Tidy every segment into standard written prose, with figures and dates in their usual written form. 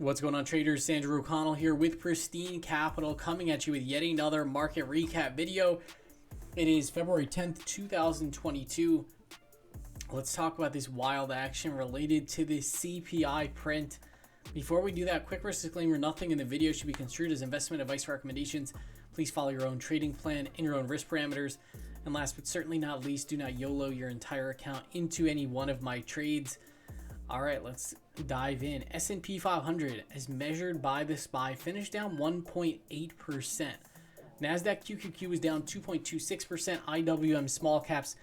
What's going on, traders? Sandra O'Connell here with Pristine Capital, coming at you with yet another market recap video. It is February 10th, 2022. Let's talk about this wild action related to the CPI print. Before we do that, quick risk disclaimer: nothing in the video should be construed as investment advice or recommendations. Please follow your own trading plan and your own risk parameters. And last but certainly not least, do not YOLO your entire account into any one of my trades. All right, let's dive in. S&P 500, as measured by the SPY, finished down 1.8%. Nasdaq QQQ was down 2.26%. IWM small caps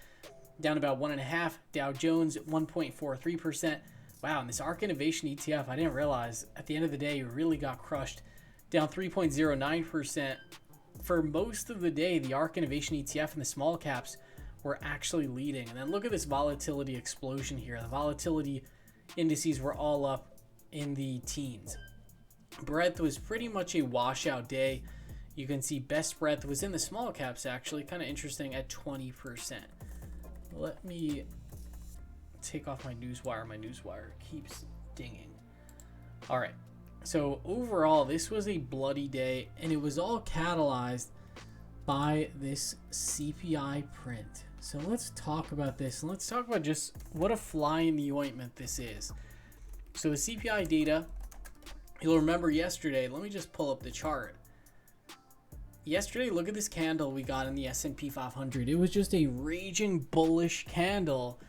down about 1.5%. Dow Jones 1.43%. Wow, and this ARK Innovation ETF, I didn't realize at the end of the day, it really got crushed, down 3.09%. For most of the day, the ARK Innovation ETF and the small caps were actually leading. And then look at this volatility explosion here. The volatility indices were all up in the teens. Breadth was pretty much a washout day. You can see best breadth was in the small caps, actually, kind of interesting, at 20%. Let me take off my newswire. My newswire keeps dinging. All right. So overall, this was a bloody day, and it was all catalyzed by this CPI print. So let's talk about this, and let's talk about just what a fly in the ointment this is. So the CPI data, you'll remember yesterday, let me just pull up the chart. Yesterday, look at this candle we got in the S&P 500. It was just a raging bullish candle,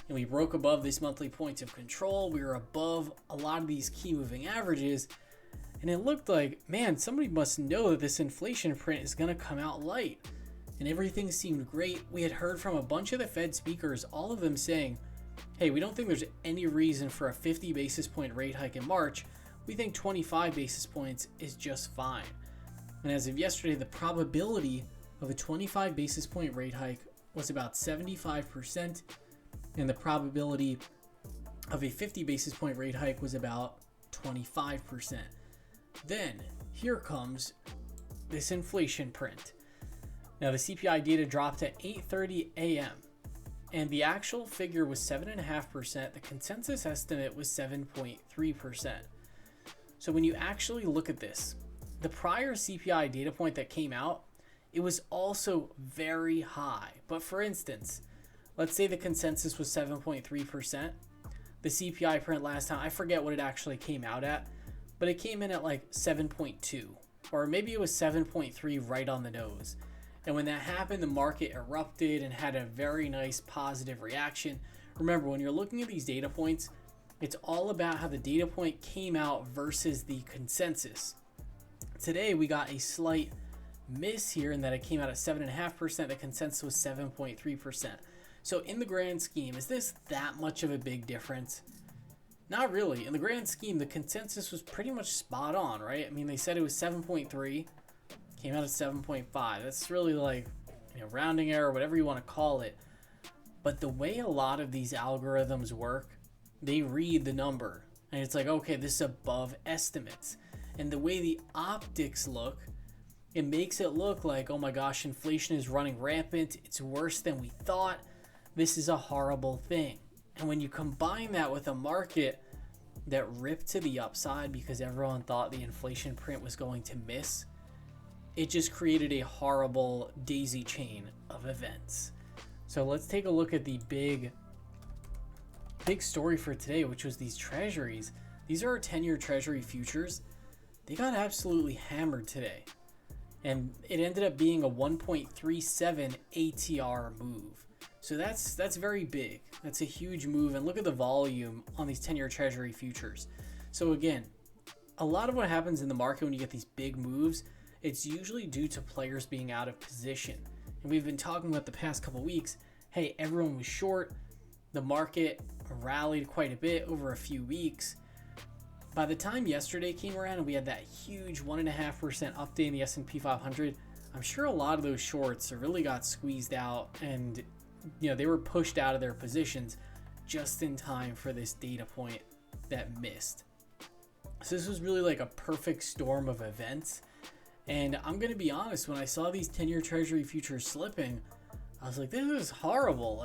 and we broke above this monthly points of control. We were above a lot of these key moving averages, and it looked like, man, somebody must know that this inflation print is going to come out light. And everything seemed great. We had heard from a bunch of the Fed speakers, all of them saying, hey, we don't think there's any reason for a 50 basis point rate hike in March. We think 25 basis points is just fine. And as of yesterday, the probability of a 25 basis point rate hike was about 75%, and the probability of a 50 basis point rate hike was about 25%. Then here comes this inflation print. Now the CPI data dropped at 8:30 a.m. and the actual figure was 7.5%. The consensus estimate was 7.3%. So when you actually look at this, the prior CPI data point that came out, it was also very high. But for instance, let's say the consensus was 7.3%. The CPI print last time, I forget what it actually came out at, but it came in at like 7.2, or maybe it was 7.3 right on the nose. And when that happened, the market erupted and had a very nice positive reaction. Remember, when you're looking at these data points, it's all about how the data point came out versus the consensus. Today, we got a slight miss here in that it came out at 7.5%. The consensus was 7.3%. So in the grand scheme, is this that much of a big difference? Not really. In the grand scheme, the consensus was pretty much spot on, right? I mean, they said it was 7.3. Came out at 7.5. That's really like, rounding error, whatever you want to call it. But the way a lot of these algorithms work, they read the number and it's like, okay, this is above estimates. And the way the optics look, it makes it look like, oh my gosh, inflation is running rampant. It's worse than we thought. This is a horrible thing. And when you combine that with a market that ripped to the upside because everyone thought the inflation print was going to miss, it just created a horrible daisy chain of events. So let's take a look at the big story for today, which was these treasuries. These are our 10-year treasury futures. They got absolutely hammered today. And it ended up being a 1.37 ATR move. So that's very big. That's a huge move. And look at the volume on these 10-year treasury futures. So again, a lot of what happens in the market when you get these big moves, it's usually due to players being out of position. And we've been talking about the past couple weeks, hey, everyone was short. The market rallied quite a bit over a few weeks. By the time yesterday came around and we had that huge 1.5% update in the S&P 500, I'm sure a lot of those shorts really got squeezed out and they were pushed out of their positions just in time for this data point that missed. So this was really like a perfect storm of events. And I'm going to be honest, when I saw these 10-year treasury futures slipping, I was like, this is horrible.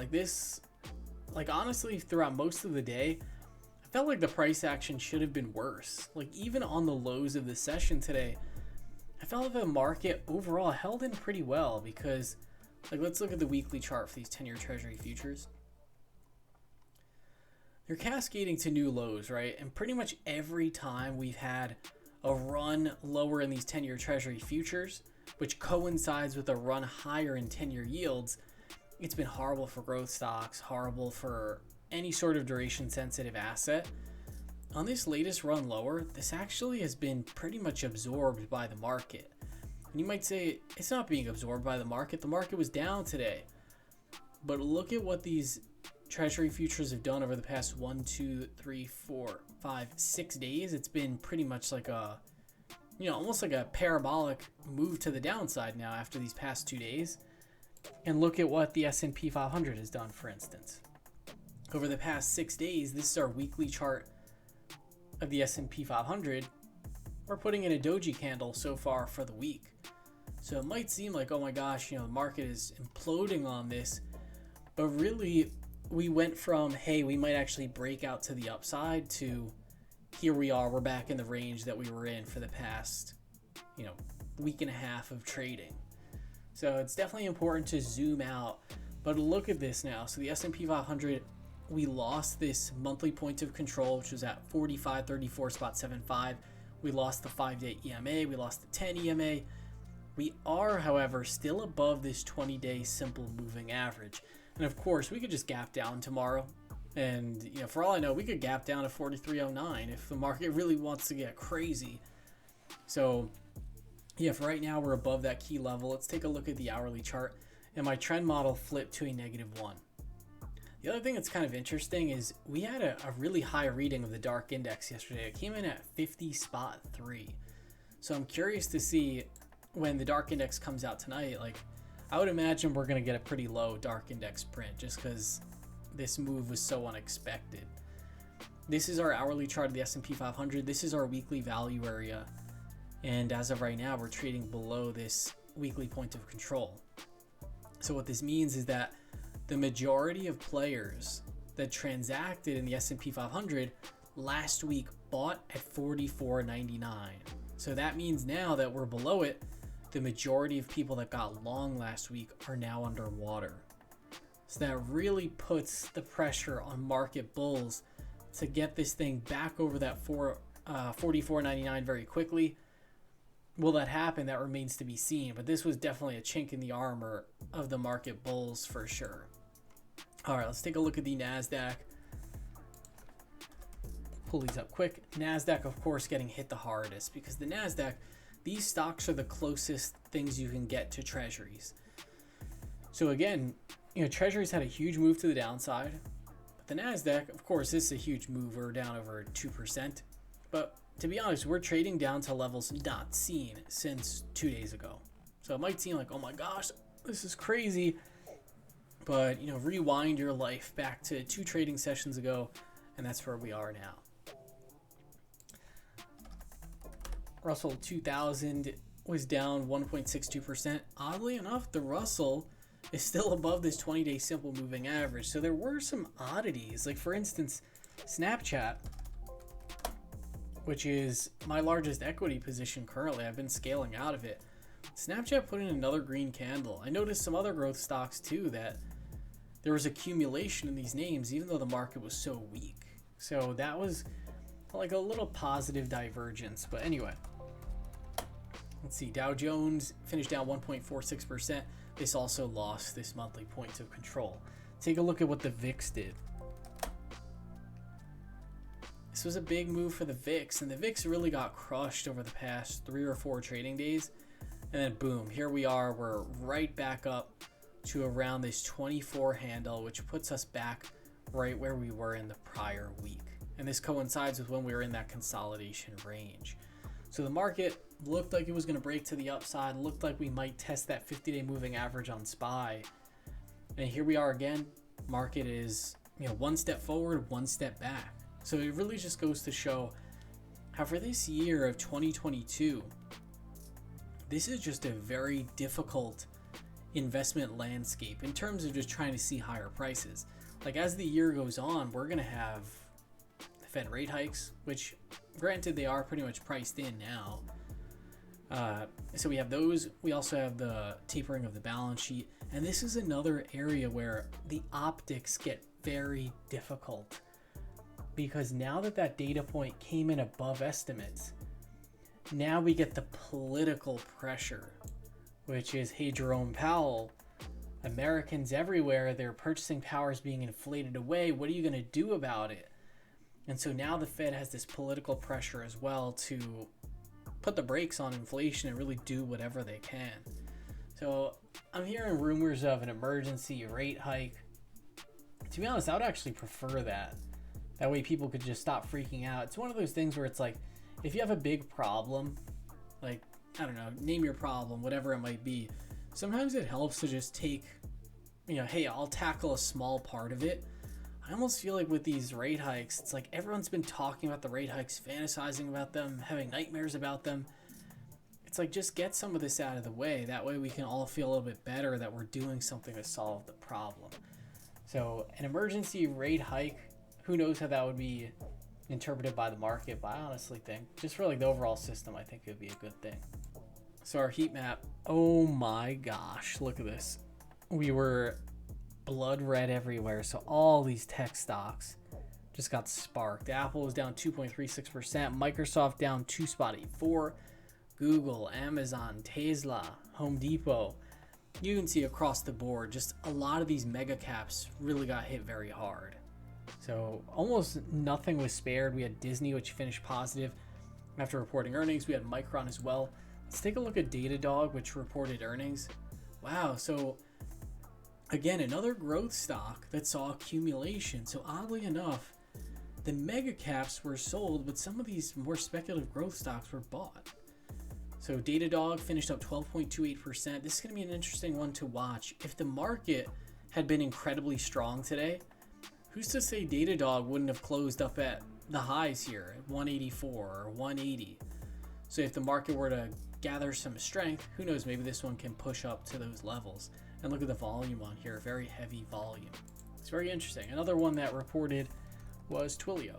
Like honestly, throughout most of the day, I felt like the price action should have been worse. Like even on the lows of the session today, I felt like the market overall held in pretty well because, like, let's look at the weekly chart for these 10-year Treasury futures. They're cascading to new lows, right? And pretty much every time we've had a run lower in these 10-year Treasury futures, which coincides with a run higher in 10-year yields, it's been horrible for growth stocks, horrible for any sort of duration sensitive asset. On this latest run lower, this actually has been pretty much absorbed by the market. And you might say it's not being absorbed by the market. The market was down today. But look at what these Treasury futures have done over the past 1, 2, 3, 4, 5, 6 days. It's been pretty much like a, almost like a parabolic move to the downside now after these past 2 days. And look at what the S&P 500 has done, for instance. Over the past 6 days, this is our weekly chart of the S&P 500. We're putting in a doji candle so far for the week. So it might seem like, oh my gosh, the market is imploding on this. But really, we went from, hey, we might actually break out to the upside to here we are, we're back in the range that we were in for the past, week and a half of trading. So it's definitely important to zoom out. But look at this now. So the S&P 500, we lost this monthly point of control, which was at 4534.75. We lost the 5-day EMA. We lost the 10 EMA. We are, however, still above this 20-day simple moving average. And of course, we could just gap down tomorrow. And, for all I know, we could gap down to 43.09 if the market really wants to get crazy. So, yeah, for right now, we're above that key level. Let's take a look at the hourly chart. And my trend model flipped to a -1. The other thing that's kind of interesting is we had a really high reading of the dark index yesterday. It came in at 50.3. So I'm curious to see when the dark index comes out tonight. Like, I would imagine we're going to get a pretty low dark index print just because this move was so unexpected. This is our hourly chart of the S&P 500. This is our weekly value area. And as of right now, we're trading below this weekly point of control. So what this means is that the majority of players that transacted in the S&P 500 last week bought at 44.99. So that means now that we're below it, the majority of people that got long last week are now underwater. So that really puts the pressure on market bulls to get this thing back over that 44.99 very quickly. Will that happen? That remains to be seen. But this was definitely a chink in the armor of the market bulls for sure. All right, let's take a look at the Nasdaq. Pull these up quick. Nasdaq, of course, getting hit the hardest because the Nasdaq, these stocks are the closest things you can get to Treasuries. So again, Treasuries had a huge move to the downside. But the Nasdaq, of course, this is a huge move. We're down over 2%. But to be honest, we're trading down to levels not seen since 2 days ago. So it might seem like, oh my gosh, this is crazy. But, rewind your life back to 2 trading sessions ago, and that's where we are now. Russell 2000 was down 1.62%. Oddly enough, the Russell is still above this 20-day simple moving average. So there were some oddities. Like, for instance, Snapchat, which is my largest equity position currently. I've been scaling out of it. Snapchat put in another green candle. I noticed some other growth stocks too that there was accumulation in these names even though the market was so weak. So that was like a little positive divergence. But anyway, let's see. Dow Jones finished down 1.46%. This also lost this monthly points of control. Take a look at what the VIX did. This was a big move for the VIX, and the VIX really got crushed over the past 3 or 4 trading days. And then boom, here we are. We're right back up to around this 24 handle, which puts us back right where we were in the prior week. And this coincides with when we were in that consolidation range. So the market looked like it was going to break to the upside, looked like we might test that 50-day moving average on SPY. And here we are again. Market is, one step forward, one step back. So it really just goes to show how for this year of 2022, this is just a very difficult investment landscape in terms of just trying to see higher prices. Like as the year goes on, we're going to have Fed rate hikes, which granted they are pretty much priced in now. So we have those. We also have the tapering of the balance sheet. And this is another area where the optics get very difficult, because now that that data point came in above estimates, now we get the political pressure, which is, hey, Jerome Powell, Americans everywhere, their purchasing power is being inflated away. What are you going to do about it? And so now the Fed has this political pressure as well to put the brakes on inflation and really do whatever they can. So I'm hearing rumors of an emergency rate hike. To be honest, I would actually prefer that. That way people could just stop freaking out. It's one of those things where it's like, if you have a big problem, like, I don't know, name your problem, whatever it might be, sometimes it helps to just take, hey, I'll tackle a small part of it. I almost feel like with these rate hikes, it's like everyone's been talking about the rate hikes, fantasizing about them, having nightmares about them. It's like, just get some of this out of the way. That way we can all feel a little bit better that we're doing something to solve the problem. So an emergency rate hike, who knows how that would be interpreted by the market, but I honestly think, just for like the overall system, I think it would be a good thing. So our heat map, oh my gosh, look at this. We were blood red everywhere. So all these tech stocks just got sparked. Apple was down 2.36%, Microsoft down 2.84%, Google, Amazon, Tesla, Home Depot. You can see across the board, just a lot of these mega caps really got hit very hard. So almost nothing was spared. We had Disney, which finished positive after reporting earnings. We had Micron as well. Let's take a look at Datadog, which reported earnings. Wow, so again, another growth stock that saw accumulation. So oddly enough, the mega caps were sold, but some of these more speculative growth stocks were bought. So Datadog finished up 12.28%. This is going to be an interesting one to watch. If the market had been incredibly strong today, who's to say Datadog wouldn't have closed up at the highs here at 184 or 180? So if the market were to gather some strength, who knows, maybe this one can push up to those levels. And look at the volume on here, very heavy volume. It's very interesting. Another one that reported was Twilio.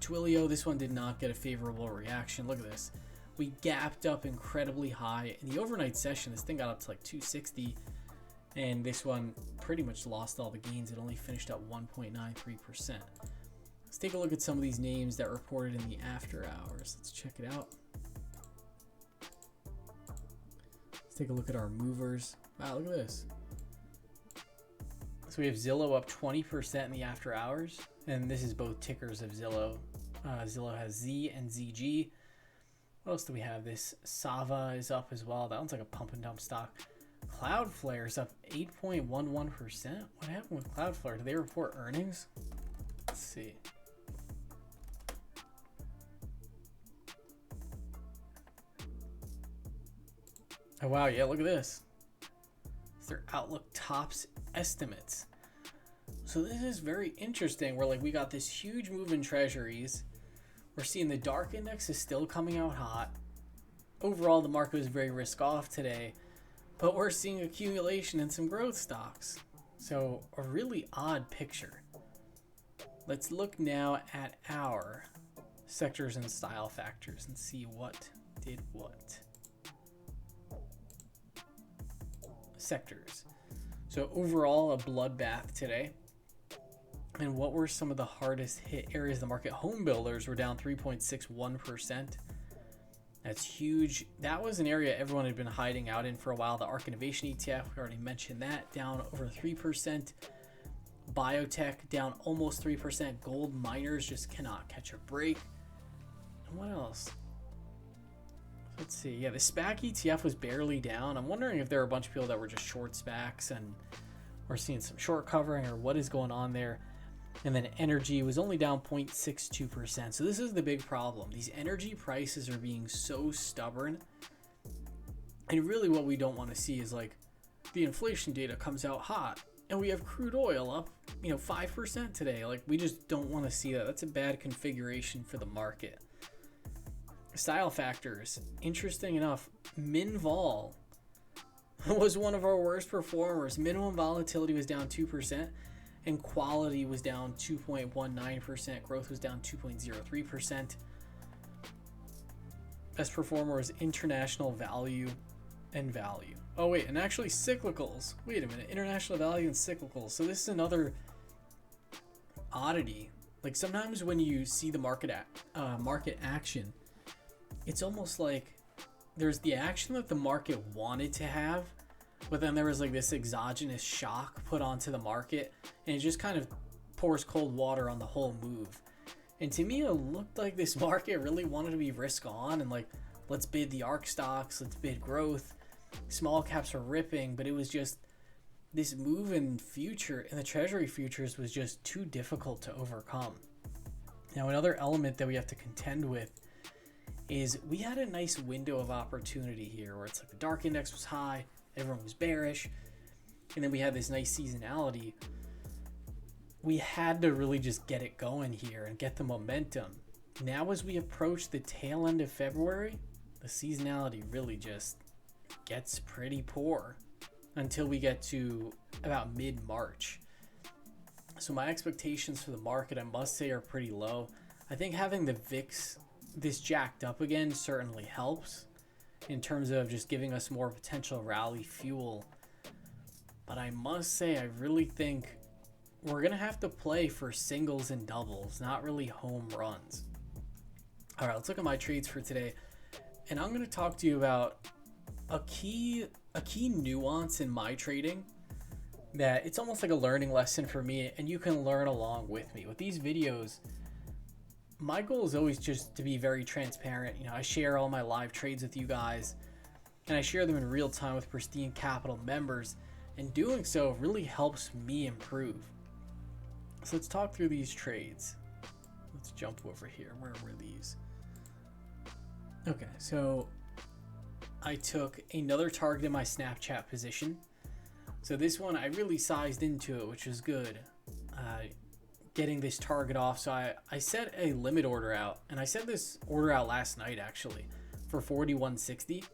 Twilio, this one did not get a favorable reaction. Look at this. We gapped up incredibly high. In the overnight session, this thing got up to like 260. And this one pretty much lost all the gains. It only finished up 1.93%. Let's take a look at some of these names that reported in the after hours. Let's check it out. Let's take a look at our movers. Wow, look at this. So we have Zillow up 20% in the after hours. And this is both tickers of Zillow. Zillow has Z and ZG. What else do we have? This Sava is up as well. That one's like a pump and dump stock. Cloudflare is up 8.11%. What happened with Cloudflare? Did they report earnings? Let's see. Oh, wow. Yeah, look at this. Their outlook tops estimates. So this is very interesting. Where like we got this huge move in treasuries. We're seeing the dark index is still coming out hot. Overall, the market was very risk off today, but we're seeing accumulation in some growth stocks. So a really odd picture. Let's look now at our sectors and style factors and see what did what. Sectors. So overall, a bloodbath today. And what were some of the hardest hit areas of the market? Home builders were down 3.61%. That's huge. That was an area everyone had been hiding out in for a while. The ARK Innovation ETF, we already mentioned that, down over 3%. Biotech down almost 3%. Gold miners just cannot catch a break. And what else? Let's see. Yeah, the SPAC ETF was barely down. I'm wondering if there are a bunch of people that were just short SPACs and we're seeing some short covering or what is going on there. And then energy was only down 0.62%. So this is the big problem. These energy prices are being so stubborn. And really what we don't want to see is like the inflation data comes out hot and we have crude oil up, 5% today. Like we just don't want to see that. That's a bad configuration for the market. Style factors. Interesting enough, Minvol was one of our worst performers. Minimum volatility was down 2%. and quality was down 2.19%. Growth was down 2.03%. Best performer was international value and value. Oh wait, and actually cyclicals. Wait a minute, international value and cyclicals. So this is another oddity. Like sometimes when you see the market action, it's almost like there's the action that the market wanted to have, but then there was like this exogenous shock put onto the market, and it just kind of pours cold water on the whole move. And to me, it looked like this market really wanted to be risk on and like, let's bid the ARK stocks, let's bid growth. Small caps are ripping, but it was just this move in the Treasury futures was just too difficult to overcome. Now, another element that we have to contend with is we had a nice window of opportunity here where it's like the dark index was high, everyone was bearish, and then we had this nice seasonality. We had to really just get it going here and get the momentum. Now, as we approach the tail end of February, the seasonality really just gets pretty poor until we get to about mid-March. So my expectations for the market, I must say, are pretty low. I think having the VIX this jacked up again certainly helps in terms of just giving us more potential rally fuel. But I must say, I really think we're going to have to play for singles and doubles, not really home runs. All right, let's look at my trades for today. And I'm going to talk to you about a key nuance in my trading that it's almost like a learning lesson for me, and you can learn along with me. With these videos, my goal is always just to be very transparent. You know, I share all my live trades with you guys, and I share them in real time with Pristine Capital members, and doing so really helps me improve. So let's talk through these trades. Let's jump over here. Where were these? Okay, so I took another target in my Snapchat position. So this one I really sized into it, which was good. Getting this target off. So I set a limit order out, and I set this order out last night actually for 41.60.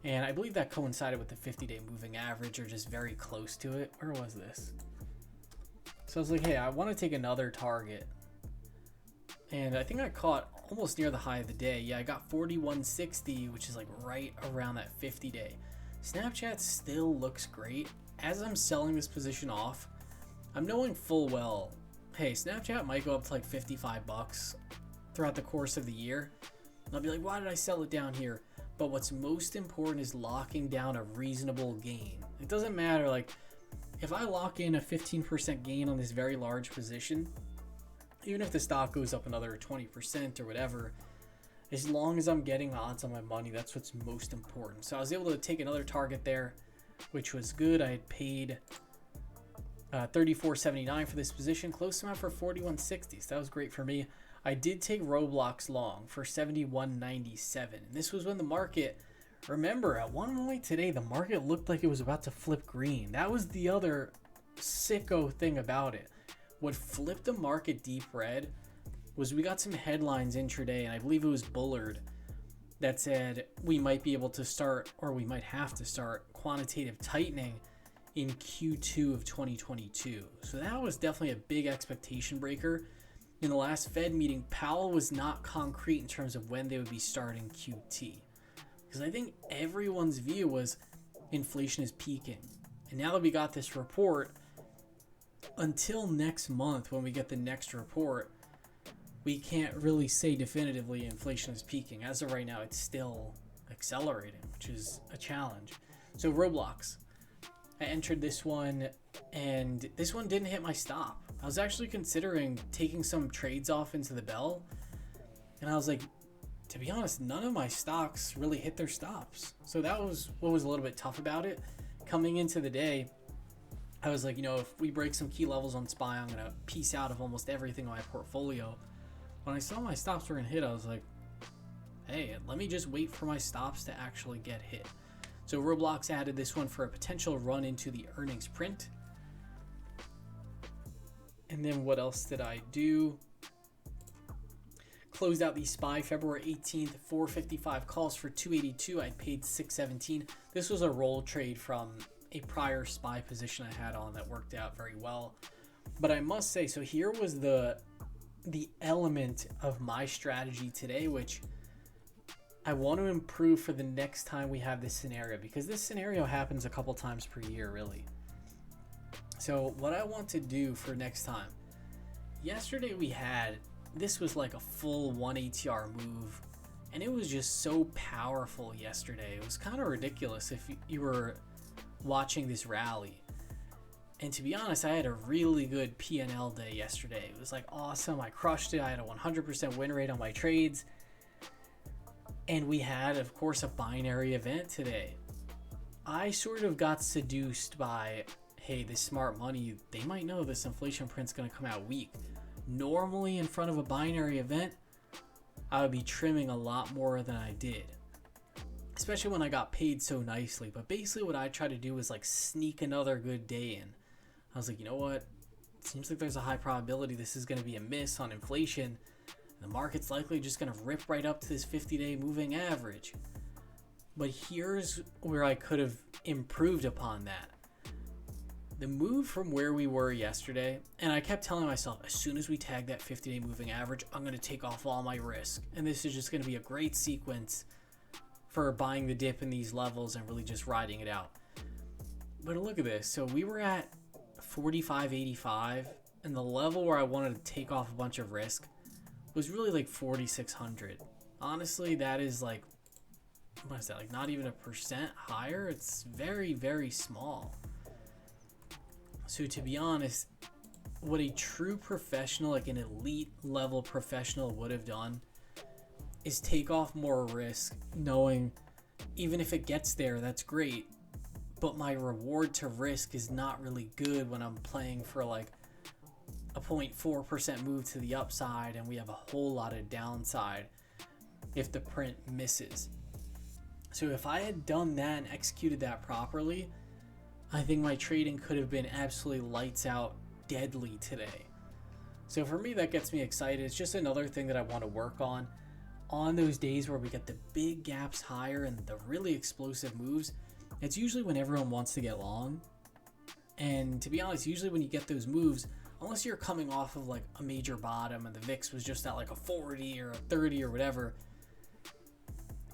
And I believe that coincided with the 50-day moving average, or just very close to it. Where was this? So I was like, hey, I want to take another target. And I think I caught almost near the high of the day. Yeah, I got 41.60, which is like right around that 50-day. Snapchat still looks great. As I'm selling this position off, I'm knowing full well, hey, Snapchat might go up to like 55 bucks throughout the course of the year. And I'll be like, why did I sell it down here? But what's most important is locking down a reasonable gain. It doesn't matter, like, if I lock in a 15% gain on this very large position, even if the stock goes up another 20% or whatever, as long as I'm getting odds on my money, that's what's most important. So I was able to take another target there, which was good. I had paid $34.79 for this position, close to amount for 41.60. So that was great for me. I did take Roblox long for 71.97. And this was when the market, remember, at one point today, the market looked like it was about to flip green. That was the other sicko thing about it. What flipped the market deep red was we got some headlines intraday, and I believe it was Bullard, that said we might be able to start, or we might have to start, quantitative tightening in Q2 of 2022. So that was definitely a big expectation breaker. In the last Fed meeting, Powell was not concrete in terms of when they would be starting QT. Because I think everyone's view was inflation is peaking. And now that we got this report, until next month when we get the next report, we can't really say definitively inflation is peaking. As of right now, it's still accelerating, which is a challenge. So Roblox, I entered this one, and this one didn't hit my stop. I was actually considering taking some trades off into the bell, and I was like, to be honest, none of my stocks really hit their stops. So that was what was a little bit tough about it. Coming into the day, I was like, you know, if we break some key levels on SPY, I'm going to piece out of almost everything in my portfolio. When I saw my stops were going to hit, I was like, hey, let me just wait for my stops to actually get hit. So Roblox added this one for a potential run into the earnings print. And then what else did I do? Closed out the SPY February 18th, 455 calls for 282. I paid 617. This was a roll trade from a prior SPY position I had on that worked out very well. But I must say, so here was the element of my strategy today, which I want to improve for the next time we have this scenario, because this scenario happens a couple times per year, really. So what I want to do for next time, yesterday this was like a full 1 ATR move, and it was just so powerful yesterday. It was kind of ridiculous if you were watching this rally. And to be honest, I had a really good P&L day yesterday. It was like awesome. I crushed it. I had a 100% win rate on my trades. And we had, of course, a binary event today. I sort of got seduced by, hey, this smart money, they might know this inflation print's going to come out weak. Normally, in front of a binary event, I would be trimming a lot more than I did, especially when I got paid so nicely. But basically what I try to do is like sneak another good day in. I was like, you know what? It seems like there's a high probability this is going to be a miss on inflation. The market's likely just going to rip right up to this 50-day moving average. But here's where I could have improved upon that. The move from where we were yesterday, and I kept telling myself, as soon as we tag that 50-day moving average, I'm going to take off all my risk. And this is just going to be a great sequence for buying the dip in these levels and really just riding it out. But look at this. So we were at 45.85, and the level where I wanted to take off a bunch of risk was really like 4,600. Honestly, that is like, what is that, like not even 1% higher? It's very, very small. So to be honest, what a true professional, like an elite level professional would have done is take off more risk, knowing even if it gets there, that's great, but my reward to risk is not really good when I'm playing for like a 0.4% move to the upside and we have a whole lot of downside if the print misses. So if I had done that and executed that properly, I think my trading could have been absolutely lights out deadly today. So for me, that gets me excited. It's just another thing that I want to work on those days where we get the big gaps higher and the really explosive moves. It's usually when everyone wants to get long. And to be honest, usually when you get those moves, unless you're coming off of like a major bottom and the VIX was just at like a 40 or a 30 or whatever,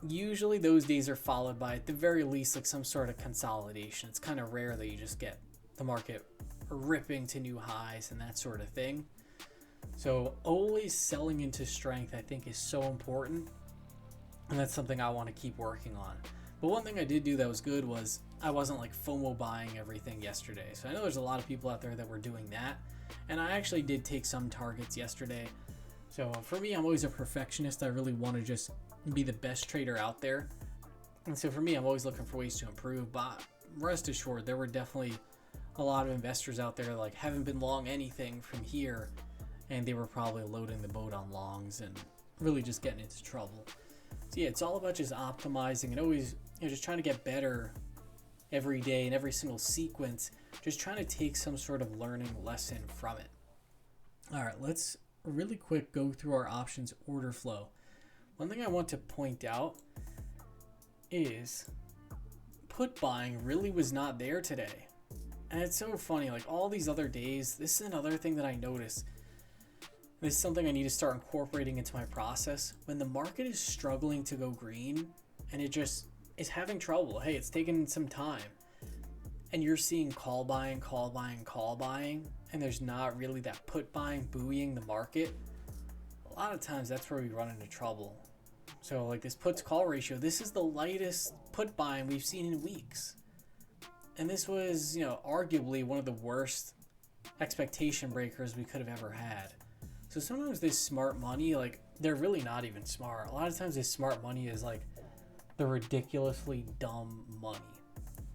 usually those days are followed by, at the very least, like some sort of consolidation. It's kind of rare that you just get the market ripping to new highs and that sort of thing. So always selling into strength, I think, is so important, and that's something I want to keep working on. But one thing I did do that was good was I wasn't like FOMO buying everything yesterday. So I know there's a lot of people out there that were doing that, and I actually did take some targets yesterday. So for me, I'm always a perfectionist. I really want to just be the best trader out there. And so for me, I'm always looking for ways to improve. But rest assured, there were definitely a lot of investors out there like haven't been long anything from here, and they were probably loading the boat on longs and really just getting into trouble. So yeah, it's all about just optimizing and always, just trying to get better every day in every single sequence, just trying to take some sort of learning lesson from it. All right, let's really quick go through our options order flow. One thing I want to point out is put buying really was not there today. And it's so funny, like all these other days, this is another thing that I noticed. This is something I need to start incorporating into my process. When the market is struggling to go green and it just is having trouble, hey, it's taking some time, and you're seeing call buying, and there's not really that put buying buoying the market, a lot of times that's where we run into trouble. So like this puts call ratio, this is the lightest put buying we've seen in weeks. And this was, arguably one of the worst expectation breakers we could have ever had. So sometimes this smart money, like they're really not even smart. A lot of times this smart money is like the ridiculously dumb money.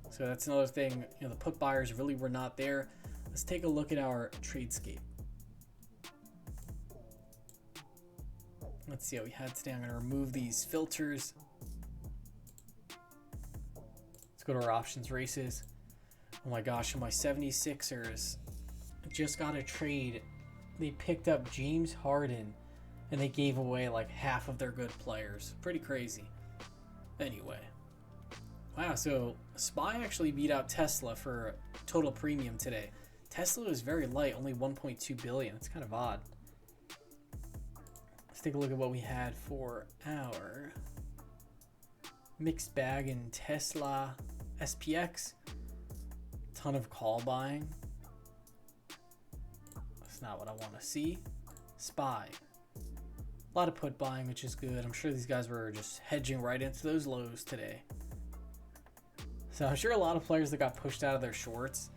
So that's another thing, the put buyers really were not there. Let's take a look at our tradescape. Let's see what we had today. I'm going to remove these filters. Let's go to our options races. Oh my gosh, in my 76ers, I just got a trade. They picked up James Harden and they gave away like half of their good players. Pretty crazy. Anyway. Wow, so SPY actually beat out Tesla for total premium today. Tesla was very light, only 1.2 billion. It's kind of odd. Let's take a look at what we had for our mixed bag in Tesla SPX. Ton of call buying. That's not what I want to see. SPY. A lot of put buying, which is good. I'm sure these guys were just hedging right into those lows today. So I'm sure a lot of players that got pushed out of their shorts,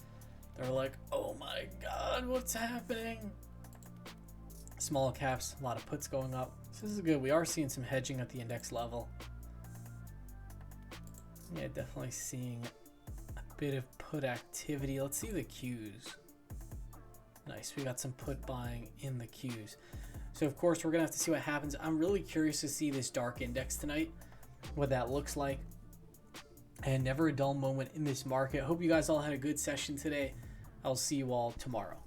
they were like, oh my god, what's happening? Small caps, a lot of puts going up. So this is good. We are seeing some hedging at the index level. Yeah, definitely seeing a bit of put activity. Let's see the Qs. Nice, we got some put buying in the Qs. So of course we're gonna have to see what happens. I'm really curious to see this dark index tonight, what that looks like. And never a dull moment in this market. Hope you guys all had a good session today. I'll see you all tomorrow.